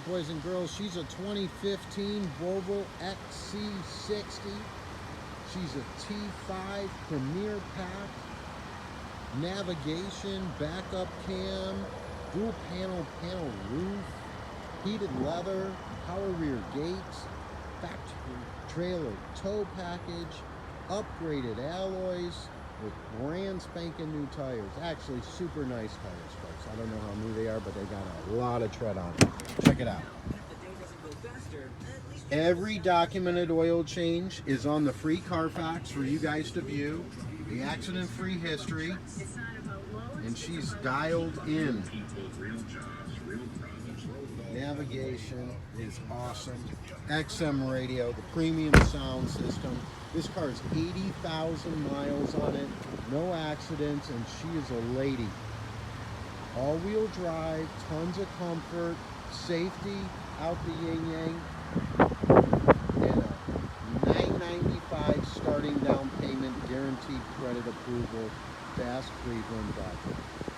boys and girls. She's a 2015 Volvo XC60. She's a T5 Premier Pack, navigation, backup cam, dual panel roof, heated leather, power rear gates, factory trailer tow package, upgraded alloys with brand spanking new tires. Actually, super nice tires, folks. I don't know how new they are, but they got a lot of tread on them. Check it out. Every documented oil change is on the free Carfax for you guys to view. The accident-free history, and she's dialed in. Navigation is awesome. XM radio, the premium sound system. This car is 80,000 miles on it, no accidents, and she is a lady. All-wheel drive, tons of comfort, safety out the yin-yang, and a $995 starting down payment, guaranteed credit approval, fast Cleveland.com.